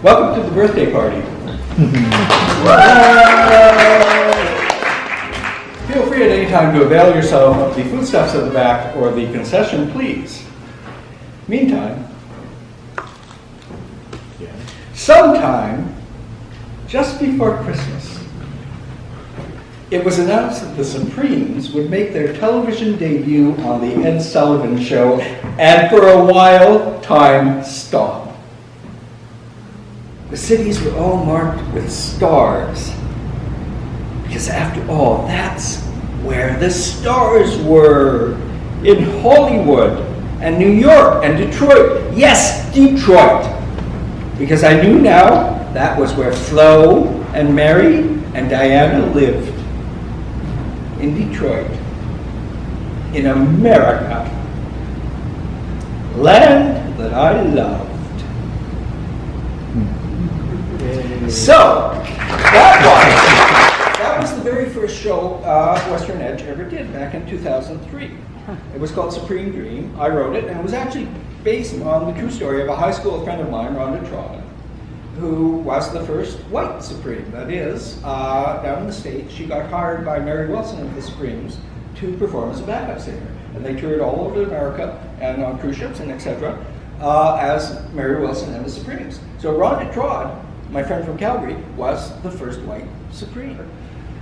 Welcome to the birthday party. Feel free at any time to avail yourself of the foodstuffs at the back or the concession, please. Meantime, sometime just before Christmas, it was announced that the Supremes would make their television debut on the Ed Sullivan Show, and for a while, time stopped. The cities were all marked with stars, because after all, that's where the stars were, in Hollywood and New York and Detroit. Yes, Detroit, because I knew now that was where Flo and Mary and Diana lived, in Detroit, in America, land that I love. So, that was the very first show Western Edge ever did back in 2003. It was called Supreme Dream. I wrote it, and it was actually based on the true story of a high school friend of mine, Rhonda Trott, who was the first white Supreme. That is, down in the States, she got hired by Mary Wilson of the Supremes to perform as a backup singer. And they toured all over America and on cruise ships and etc. As Mary Wilson and the Supremes. So Rhonda Trott, my friend from Calgary, was the first white Supreme.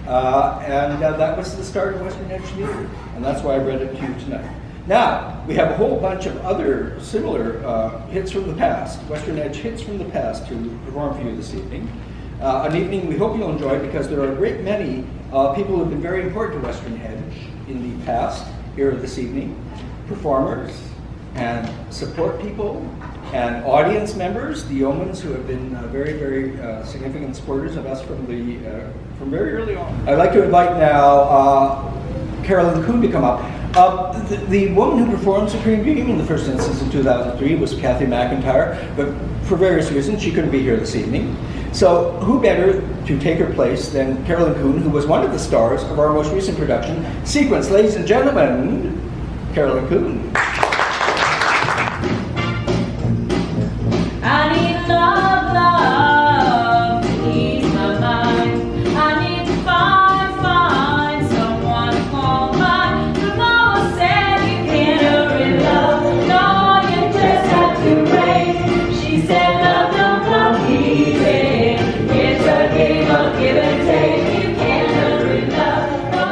And that was the start of Western Edge Theatre. And that's why I read it to you tonight. Now, we have a whole bunch of other similar hits from the past, Western Edge hits from the past to perform for you this evening. An evening we hope you'll enjoy because there are a great many people who have been very important to Western Edge in the past here this evening. Performers and support people and audience members, the Yeomans, who have been very, very significant supporters of us from very early on. I'd like to invite now Carolyn Coon to come up. The woman who performed Supreme Dream in the first instance in 2003 was Kathy McIntyre, but for various reasons she couldn't be here this evening. So who better to take her place than Carolyn Coon, who was one of the stars of our most recent production, Sequence. Ladies and gentlemen, Carolyn Coon. I need love, love to ease my mind. I need to find someone to call mine. The mama said you can't hurry love, no, you just have to wait. She said love don't come easy, it's a game of give and take. You can't hurry love, no,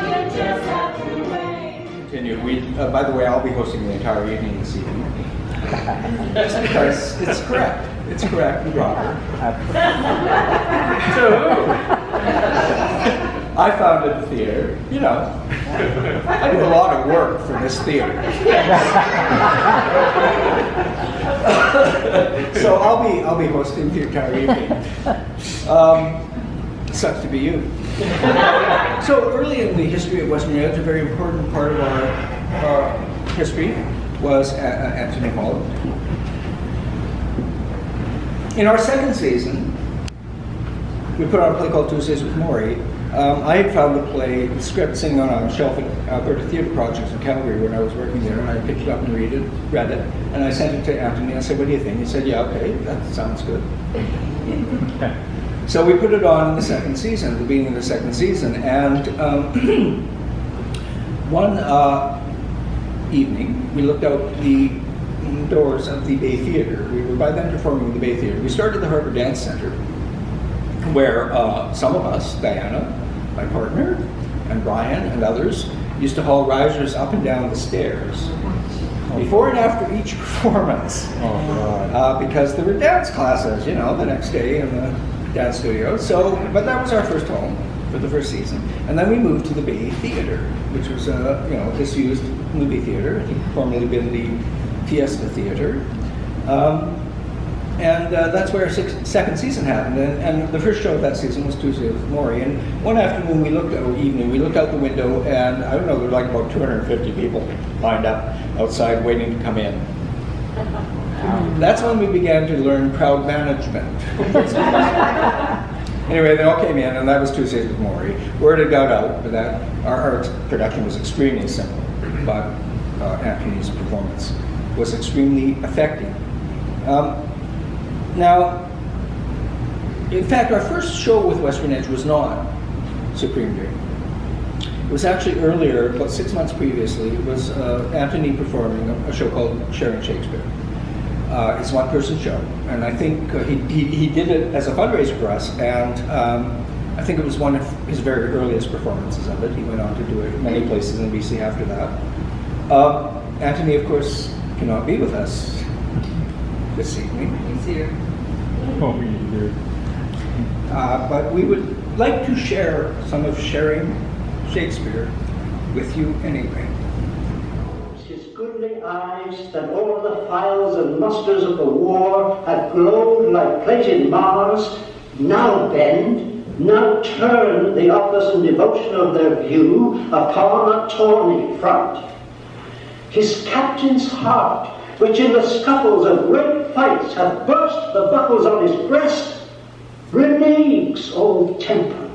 you just have to wait. Continue. By the way, I'll be hosting the entire evening this evening. Just because it's correct. It's correct and proper. So, I founded the theater. You know, I did a lot of work for this theater. So I'll be hosting the entire evening. Sucks to be you. So early in the history of Western Edge, a very important part of our history was Anthony Holland. In our second season, we put on a play called Tuesdays with Maury. I had found the play, the script sitting on a shelf at Alberta Theatre Projects in Calgary when I was working there, and I picked it up and read it, and I sent it to Anthony. I said, "What do you think?" He said, "Yeah, okay, that sounds good." So we put it on in the second season, the beginning of the second season, and one evening we looked out the doors of the Bay Theatre. We were by then performing in the Bay Theatre. We started at the Harbour Dance Centre, where some of us, Diana, my partner, and Brian and others, used to haul risers up and down the stairs before and after each performance. Because there were dance classes, you know, the next day in the dance studio. So, but that was our first home for the first season. And then we moved to the Bay Theatre, which was a disused movie theatre. It had formerly been the Fiesta Theatre. And that's where our second season happened. And the first show of that season was Tuesday with Maury. And one afternoon we looked out the window, and I don't know, there were like about 250 people lined up outside waiting to come in. That's when we began to learn crowd management. Anyway, they all came in, and that was Tuesdays with Maury. Word had got out that our production was extremely simple, but Anthony's performance was extremely affecting. Now, in fact, our first show with Western Edge was not Supreme Dream. It was actually earlier, about 6 months previously. It was Anthony performing a show called Sharing Shakespeare. It's a one-person show, and I think he did it as a fundraiser for us, and I think it was one of his very earliest performances of it. He went on to do it many places in BC after that. Anthony, of course, cannot be with us this evening. He's here. Oh, you do. But we would like to share some of Sharing Shakespeare with you anyway. His goodly eyes that o'er the files and musters of the war had glowed like plated Mars, now bend, now turn the office and devotion of their view upon a tawny front. His captain's heart, which in the scuffles of great fights hath burst the buckles on his breast, reneges old temper,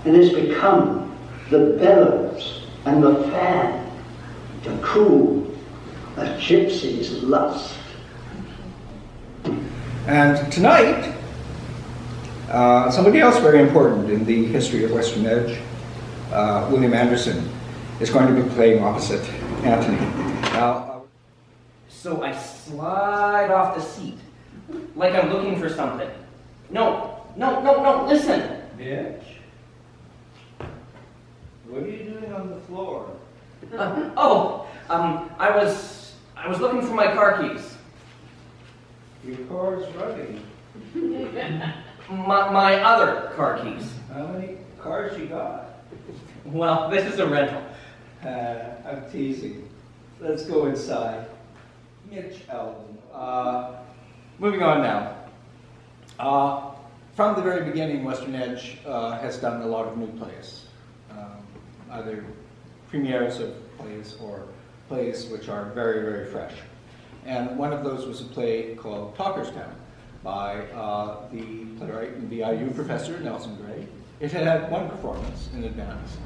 and is become the bellows and the fan to cool a gypsy's lust. And tonight, somebody else very important in the history of Western Edge, William Anderson, is going to be playing opposite Anthony. Now, So I slide off the seat, like I'm looking for something. No, listen. Mitch, what are you doing on the floor? I was looking for my car keys. Your car's running. My other car keys. How many cars you got? Well, this is a rental. I'm teasing. Let's go inside. Mitch Eldon. Moving on now. From the very beginning, Western Edge has done a lot of new plays. Either premieres of plays or plays which are very, very fresh. And one of those was a play called Talkerstown by the playwright and VIU professor, Nelson Gray. It had had one performance in advance.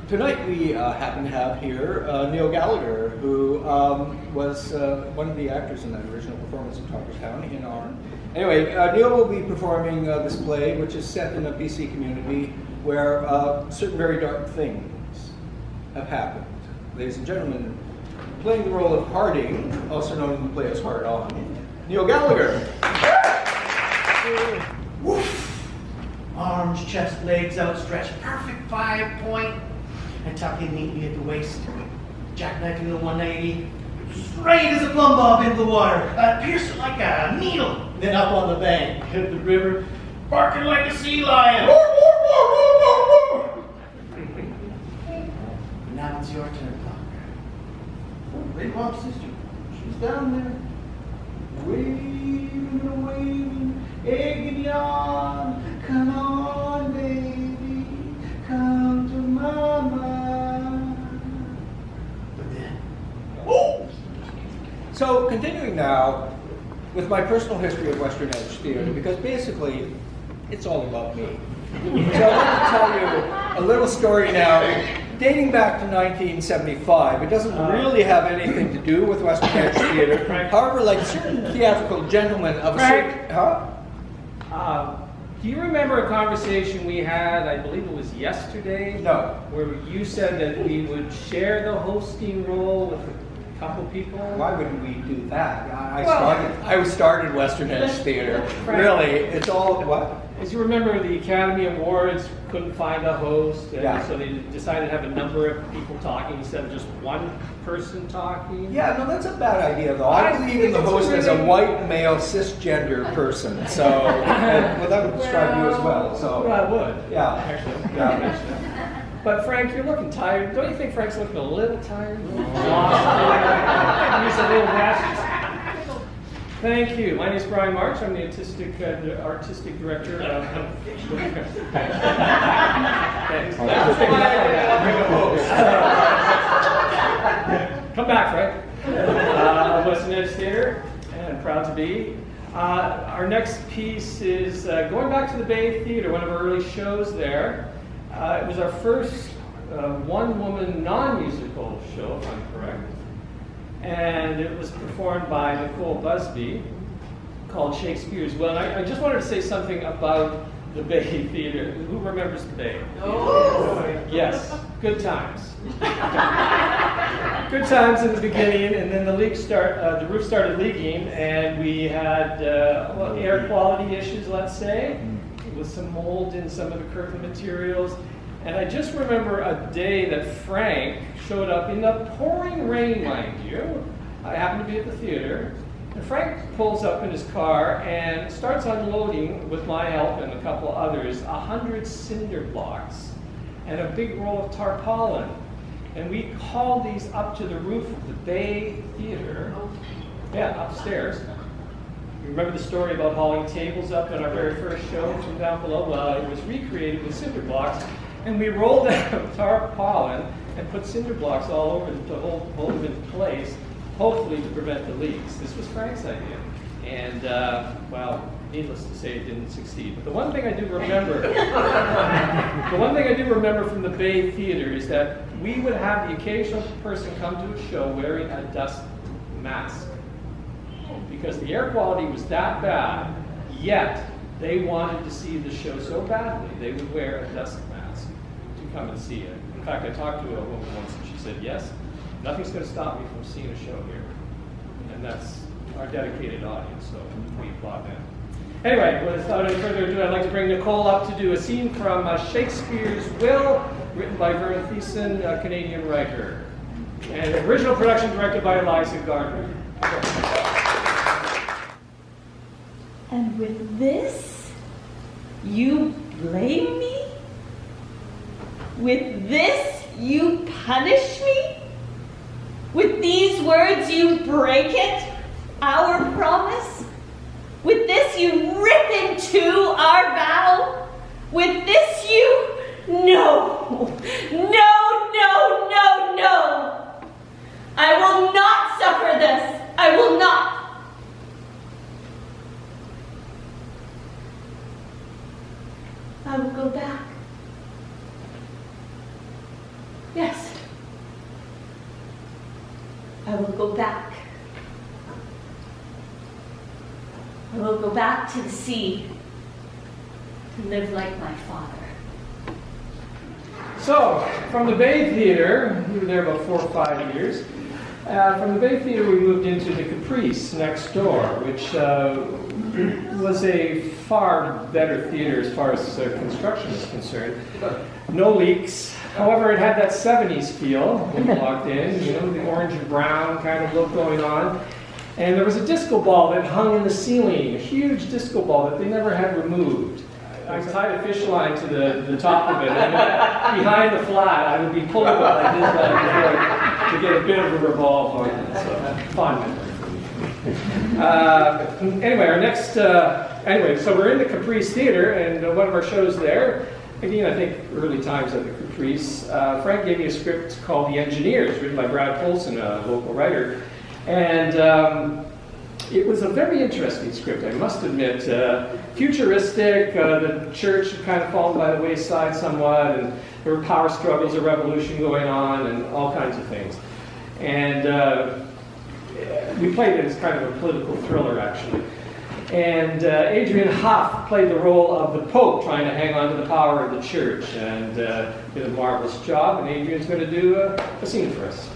Tonight we happen to have here Neil Gallagher, who was one of the actors in that original performance of Talkerstown in our... Anyway, Neil will be performing this play, which is set in a BC community where certain very dark things have happened. Ladies and gentlemen, playing the role of Harding, also known in the play as Hard On, Neil Gallagher. Woof! Arms, chest, legs outstretched, perfect 5-point, and tuck in neatly at the waist. Jackknifing the 190, straight as a plumb bob into the water, pierce it like a needle. Then up on the bank, hit the river, barking like a sea lion. Now it's your turn, Doctor. Big Mom sister, she's down there, waving and waving, egging you on. Come on, baby, come to mama. But then, oh! So, continuing now with my personal history of Western Edge Theatre, because basically, it's all about me. So I want to tell you a little story now, dating back to 1975. It doesn't really have anything to do with Western Edge Theatre. However, like certain theatrical gentlemen of a certain... Do you remember a conversation we had, I believe it was yesterday? No. Where you said that we would share the hosting role with a couple people? Why wouldn't we do that? I started Western Edge Theatre. Really, it's all... What? As you remember, the Academy Awards couldn't find a host, and so they decided to have a number of people talking instead of just one person talking. Yeah, no, that's a bad idea, though. I believe in the host as a white, male, cisgender person, so... well, that would describe you as well, so... Well, I would. Yeah. Actually. Yeah. But Frank, you're looking tired. Don't you think Frank's looking a little tired? He's a little restless. Thank you. My name is Brian March. I'm the artistic director of. Thanks. Come back, Frank. Western Edge Theater, and proud to be. Our next piece is going back to the Bay Theater, one of our early shows there. It was our first one-woman non-musical show, if I'm correct. And it was performed by Nicole Busby, called Shakespeare's Will. And I just wanted to say something about the Bay Theater. Who remembers the Bay? Oh. Yes, good times. Good times in the beginning, and then the roof started leaking, and we had air quality issues, let's say, with some mold in some of the curtain materials. And I just remember a day that Frank showed up in the pouring rain, mind you. I happened to be at the theater. And Frank pulls up in his car and starts unloading, with my help and a couple others, 100 cinder blocks and a big roll of tarpaulin. And we hauled these up to the roof of the Bay Theater. Yeah, upstairs. You remember the story about hauling tables up in our very first show from down below? Well, it was recreated with cinder blocks. And we rolled out tarpaulin and put cinder blocks all over to hold them in place, hopefully to prevent the leaks. This was Frank's idea. And, well, needless to say, it didn't succeed. But the one thing I do remember, from the Bay Theater is that we would have the occasional person come to a show wearing a dust mask. Because the air quality was that bad, yet they wanted to see the show so badly, they would wear a dust mask to come and see it. In fact, I talked to a woman once and she said, yes, nothing's going to stop me from seeing a show here. And that's our dedicated audience, so we applaud them. Anyway, without any further ado, I'd like to bring Nicole up to do a scene from Shakespeare's Will, written by Vern Thiessen, a Canadian writer. And original production directed by Eliza Gardner. And with this, you blame me? With this, you punish me? With these words, you break it, our promise? With this, you rip into our vow? With this, you... No! No, no, no, no! I will not suffer this! I will not! I will go back. Yes. I will go back. I will go back to the sea to live like my father. So, from the Bay Theater, we were there about 4 or 5 years. From the Bay Theater, we moved into the Caprice next door, which was a far better theater as far as construction is concerned. No leaks. However, it had that 70s feel when you walked in, you know, the orange and brown kind of look going on. And there was a disco ball that hung in the ceiling, a huge disco ball that they never had removed. I tied a fish line to the top of it, and behind the flat, I would be pulling it like this back and forth to get a bit of a revolve on it. So, fun memory. Anyway, so we're in the Caprice Theater, and one of our shows there, again, I think early times at the Caprice, Frank gave me a script called The Engineers, written by Brad Polson, a local writer. And it was a very interesting script, I must admit. Futuristic, the church had kind of fallen by the wayside somewhat, and there were power struggles, a revolution going on, and all kinds of things. And we played it as kind of a political thriller, actually. And Adrian Hough played the role of the Pope, trying to hang on to the power of the church, and did a marvelous job, and Adrian's going to do a scene for us.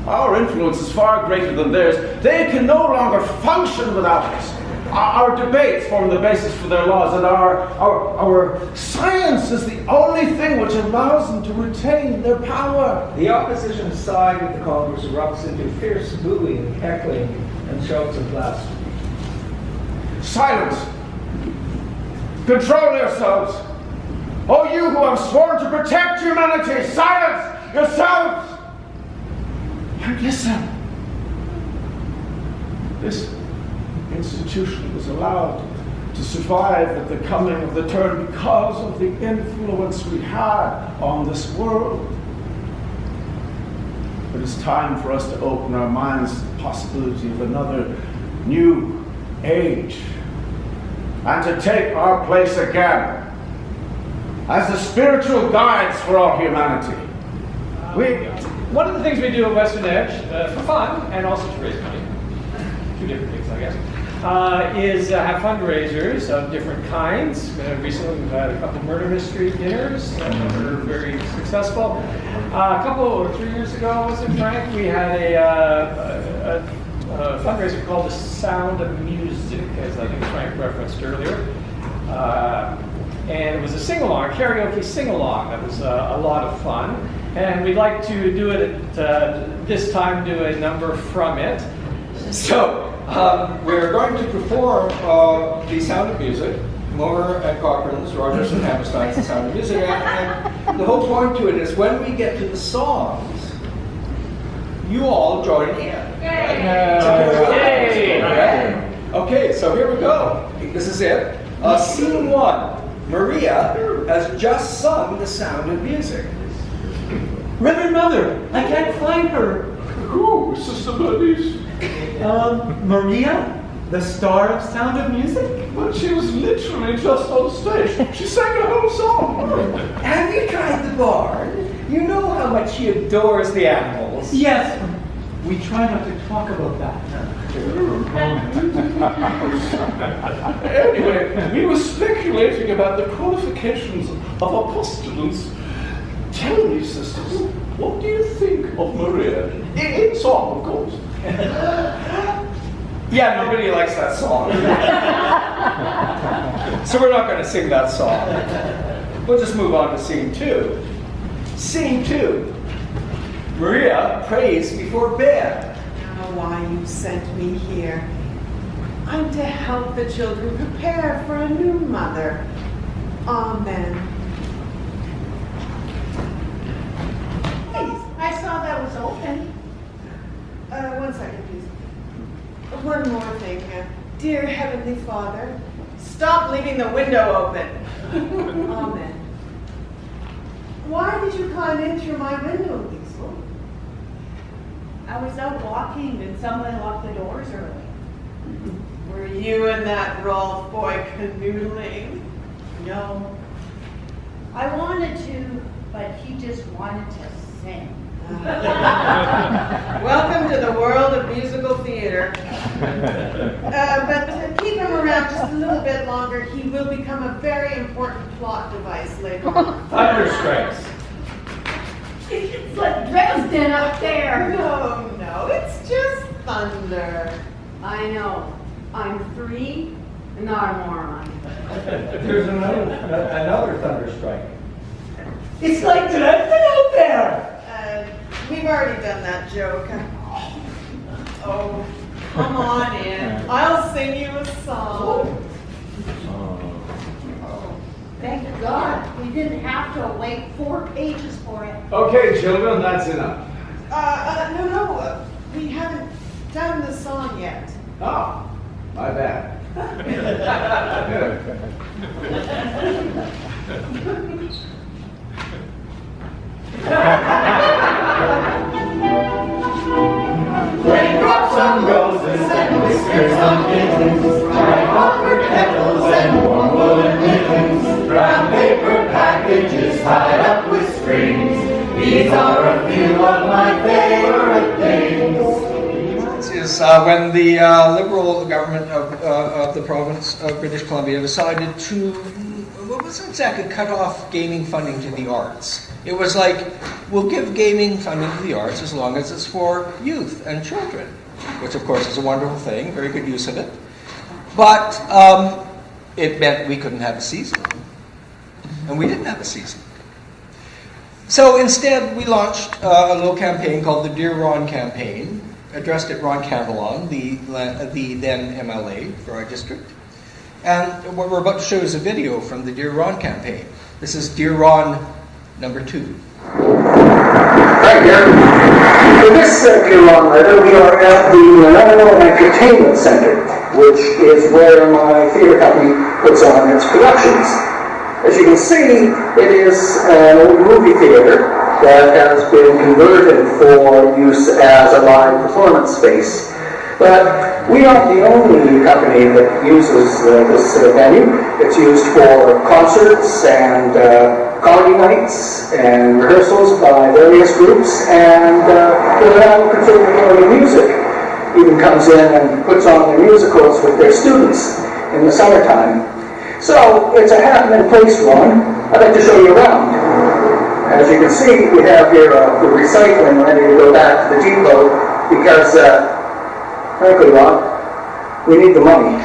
Our influence is far greater than theirs. They can no longer function without us. Our debates form the basis for their laws, and our science is the only thing which allows them to retain their power. The opposition side of the Congress erupts into fierce booing, heckling, and shouts of blasphemy. Silence! Control yourselves! Oh, you who have sworn to protect humanity, silence yourselves! And listen. this institution was allowed to survive at the coming of the turn because of the influence we had on this world. But it's time for us to open our minds to the possibility of another new age and to take our place again as the spiritual guides for all humanity. One of the things we do at Western Edge, for fun and also to raise money, two different things, I guess, is have fundraisers of different kinds. Recently, we've had a couple murder mystery dinners that were very successful. A couple or 3 years ago, was it, Frank? We had a fundraiser called The Sound of Music, as I think Frank referenced earlier. And it was a sing-along, a karaoke sing-along. That was a lot of fun. And we'd like to do it at this time, do a number from it. So, we're going to perform The Sound of Music, Moore and Cochrane's, Rogers and Hammerstein's The Sound of Music. And the whole point to it is when we get to the songs, you all join in. Yay! Okay, so here we go. This is it. Scene 1. Maria has just sung The Sound of Music. Reverend Mother, I can't find her. Who, Sister Bernice? Maria? The star of Sound of Music? But she was literally just on stage. She sang the whole song. Have you tried the barn? You know how much she adores the animals. Yes. We try not to talk about that. Anyway, we were speculating about the qualifications of our postulants. Tell me, sisters, what do you think of Maria? In song, of course. Yeah, nobody likes that song. So we're not going to sing that song. We'll just move on to scene 2. Scene 2. Maria prays before bed. Now why you sent me here. I'm to help the children prepare for a new mother. Amen. Please, I saw that was open. 1 second, please. One more thing. Dear Heavenly Father, stop leaving the window open. Amen. Why did you climb in through my window, Liesl? I was out walking and someone locked the doors early. Were you and that Rolf boy canoodling? No. I wanted to, but he just wanted to sing. Welcome to the world of musical theater. But to keep him around just a little bit longer, he will become a very important plot device later on. Thunder strikes. It's like Dresden up there. No, it's just thunder. I know. I'm 3, not a moron. There's another thunderstrike. It's like Dresden out there. We've already done that joke. Oh, come on in. I'll sing you a song. Thank God. We didn't have to wait 4 pages for it. Okay, children, that's enough. No, we haven't done the song yet. Ah, my bad. Raindrops on roses and whiskers on kittens, bright copper kettles and warm woolen mittens, brown paper packages tied up with strings. These are a few of my favorite things. This is when the Liberal government of the province of British Columbia decided to, what was it exactly, cut off gaming funding to the arts. It was like, we'll give gaming funding to the arts as long as it's for youth and children, which of course is a wonderful thing, very good use of it. But it meant we couldn't have a season. And we didn't have a season. So instead, we launched a little campaign called the Dear Ron campaign, addressed at Ron Cantillon, the then MLA for our district. And what we're about to show is a video from the Dear Ron campaign. This is Dear Ron number 2. Right here. For this dear long letter, we are at the Millennium Entertainment Center, which is where my theater company puts on its productions. As you can see, it is an old movie theater that has been converted for use as a live performance space. But we aren't the only company that uses this venue. It's used for concerts and comedy nights and rehearsals by various groups, and the Millennium Conservatory of Music even comes in and puts on their musicals with their students in the summertime. So it's a happening place, Ron. I'd like to show you around. As you can see, we have here the recycling ready to go back to the depot because, frankly, Ron, we need the money.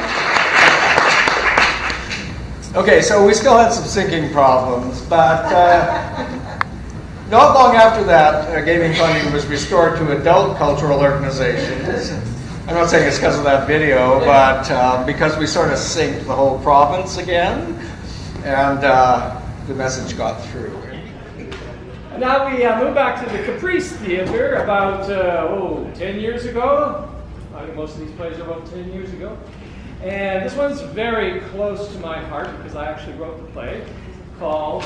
Okay, so we still had some sinking problems, but not long after that, gaming funding was restored to adult cultural organizations. I'm not saying it's because of that video, but because we sort of synced the whole province again, and the message got through. And now we move back to the Caprice Theatre about 10 years ago. I think most of these plays are about 10 years ago. And this one's very close to my heart because I actually wrote the play called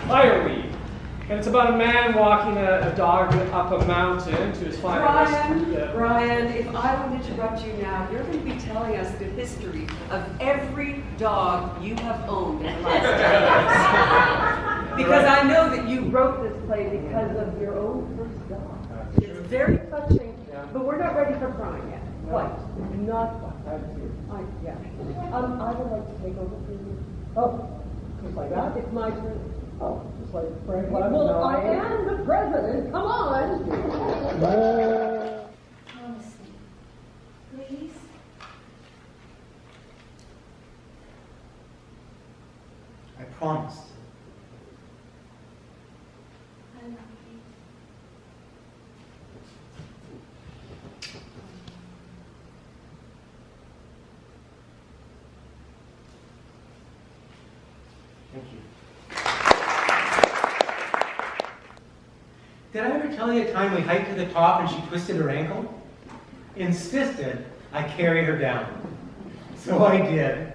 Fireweed. And it's about a man walking a dog up a mountain to his final Brian, if I would interrupt you now, you're going to be telling us the history of every dog you have owned in the last 10 years. Because I know that you wrote this play because of your own first dog. It's very touching, but we're not ready for crying yet. Quite. Not quite. I would like to take over for you. Oh, just like that? It's my turn. Oh, just like Frank. Well, I am the president. Come on. Promise me, please. I promise. I love you. Thank you. Did I ever tell you a time we hiked to the top and she twisted her ankle? Insisted I carry her down. So I did.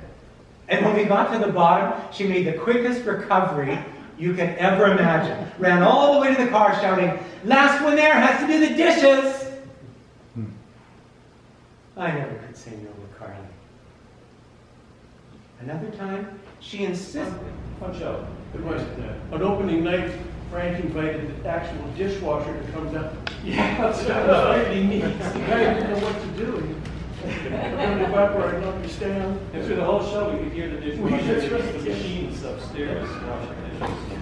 And when we got to the bottom, she made the quickest recovery you could ever imagine. Ran all the way to the car shouting, "Last one there has to do the dishes!" I never could say no with Carly. Another time, she insisted. Fun show. It was on opening night. Frank invited the actual dishwasher to come down. Yeah, That was really neat. The guy didn't know what to do. He turned it back where I'd understand. And through the whole show, we could hear the dishwasher, That's right. the machines upstairs washing dishes.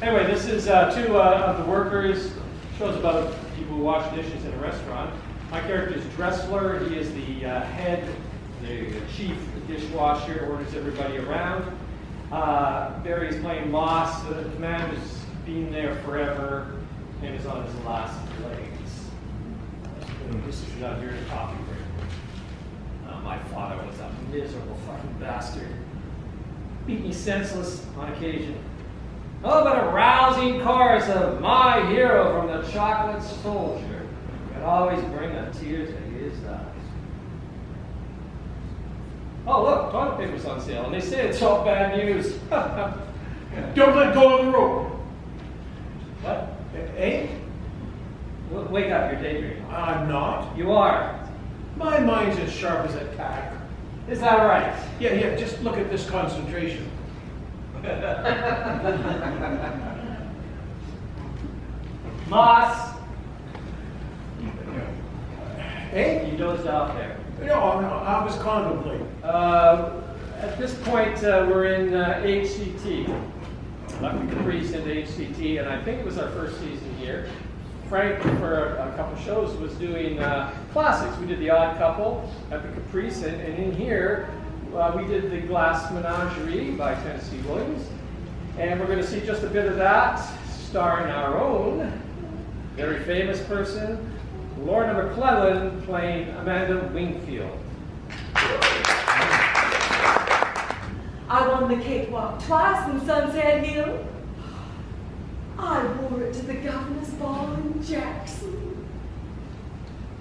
Anyway, this is two of the workers. Shows about people who wash dishes in a restaurant. My character is Dressler. He is the head, the chief dishwasher, orders everybody around. Barry's playing Moss. The man who's been there forever and is on his last legs. This is not your coffee break. My father was a miserable fucking bastard. Beat me senseless on occasion. Oh, but a rousing chorus of My Hero from the Chocolate Soldier could always bring a tear to his eyes. Oh, look, toilet paper's on sale, and they say it's all bad news. Don't let go of the rope. What? Eh? Wake up, you're daydreaming. I'm not. You are. My mind's as sharp as a tack. Is that right? Yeah, just look at this concentration. Moss! Eh? You dozed off there. No, I was contemplating. At this point, we're in HCT. Left the Caprice into HCT, and I think it was our first season here. Frank, for a couple shows, was doing classics. We did The Odd Couple at the Caprice, and in here, we did The Glass Menagerie by Tennessee Williams. And we're going to see just a bit of that, starring our own very famous person, Lorna McClellan, playing Amanda Wingfield. I won the cakewalk twice in Sunset Hill. I wore it to the governor's ball in Jackson.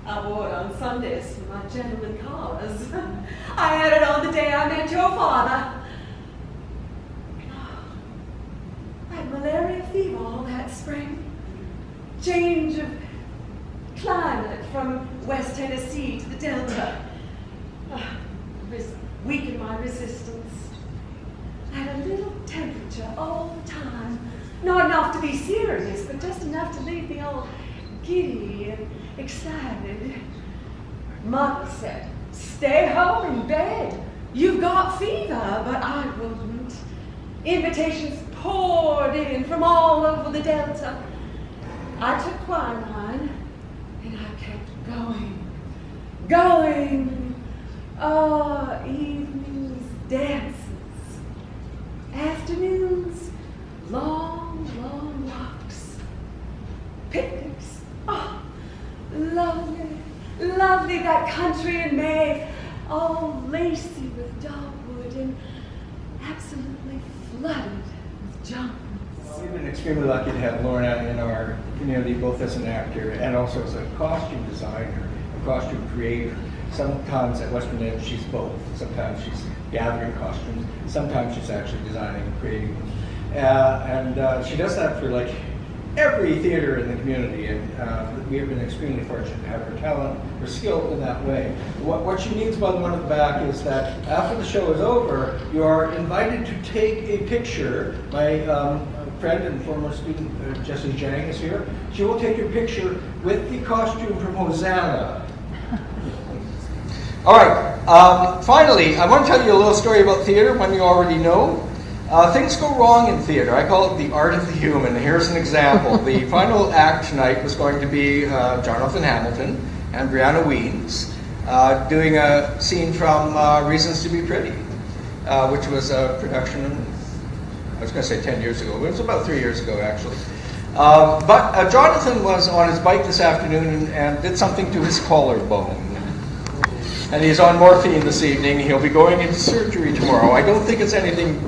I wore it on Sundays for my gentleman callers. I had it on the day I met your father. I had malaria fever all that spring. Change of climate from West Tennessee to the Delta. Weakened my resistance. I had a little temperature all the time. Not enough to be serious, but just enough to leave me all giddy and excited. Mother said, stay home in bed. You've got fever, but I wouldn't. Invitations poured in from all over the Delta. I took quinine, and I kept going. Evenings, dances. Afternoons, long walks. Picnics. Oh, lovely that country in May. All lacy with dogwood and absolutely flooded with jungle. We've been extremely lucky to have Lorna in our community, both as an actor and also as a costume designer, a costume creator. Sometimes at Western Edge she's both. Sometimes she's gathering costumes. Sometimes she's actually designing and creating them. And she does that for like every theater in the community. And we have been extremely fortunate to have her talent, her skill in that way. What she means by the one at the back is that after the show is over, you are invited to take a picture. My friend and former student Jessie Zhang is here. She will take your picture with the costume from Hosanna. All right, finally, I want to tell you a little story about theater, one you already know. Things go wrong in theater. I call it the art of the human. Here's an example. The final act tonight was going to be Jonathan Hamilton and Brianna Weens doing a scene from Reasons to Be Pretty, which was a production, I was going to say 10 years ago, but it was about 3 years ago, actually. But Jonathan was on his bike this afternoon and did something to his collarbone. And he's on morphine this evening. He'll be going into surgery tomorrow. I don't think it's anything,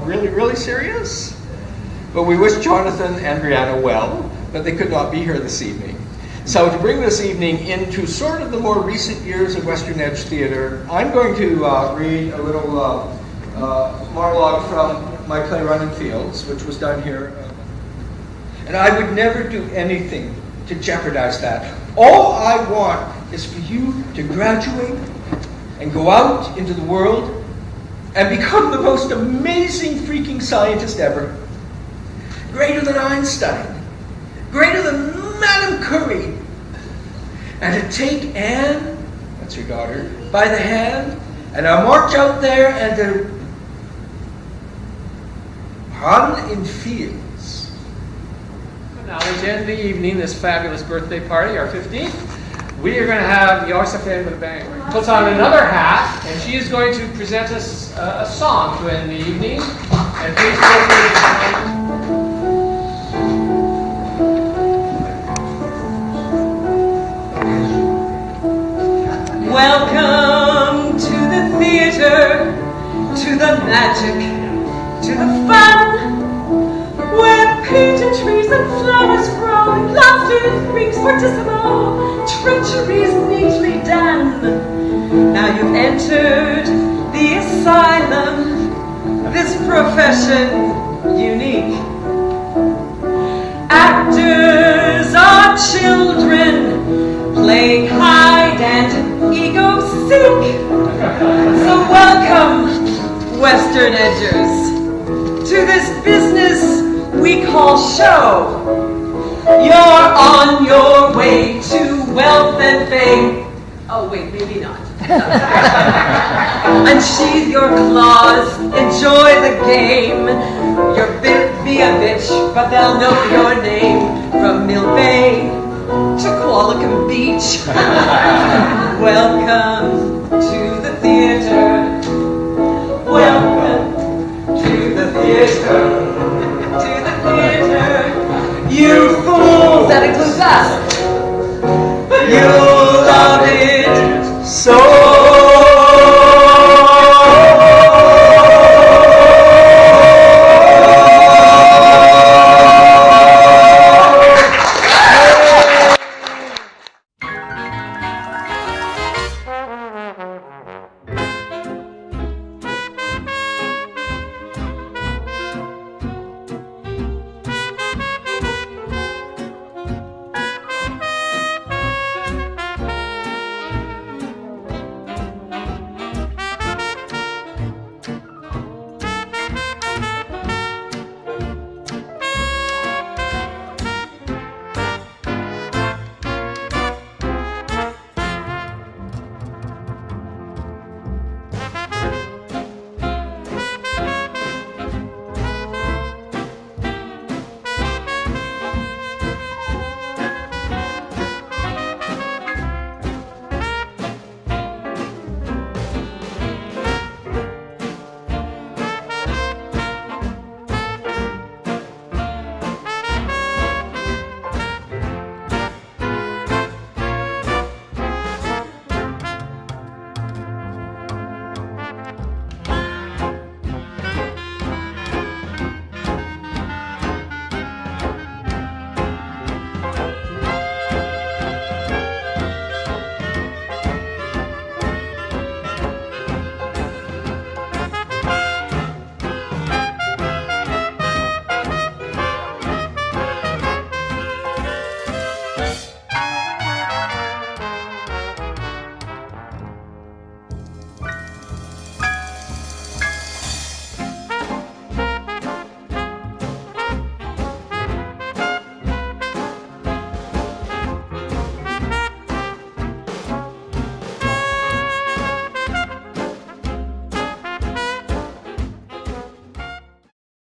really serious. But we wish Jonathan and Brianna well, but they could not be here this evening. So to bring this evening into sort of the more recent years of Western Edge Theatre, I'm going to read a little monologue from my play Running Fields, which was done here. And I would never do anything to jeopardize that. All I want is for you to graduate and go out into the world and become the most amazing freaking scientist ever. Greater than Einstein, greater than Madame Curie. And to take Anne, that's your daughter, by the hand, and to march out there and to run in fields. Now we end the evening, this fabulous birthday party, our 15th. We are going to have Josephine with a bang. Puts on another hat, and she is going to present us a song to end the evening. And please Welcome to the theater, to the magic, to the fun, where painted trees and flowers grow, and laughter rings fortissimo, treachery's neatly done. Now you've entered the asylum, this profession unique. Actors are children, playing hide and ego seek. So welcome, Western Edgers, to this business we call show. You're on your way to wealth and fame. Oh wait, maybe not. Unsheathe your claws, enjoy the game. Be a bitch, but they'll know your name. From Mill Bay to Qualicum Beach. Welcome to the theater. Welcome to the theater.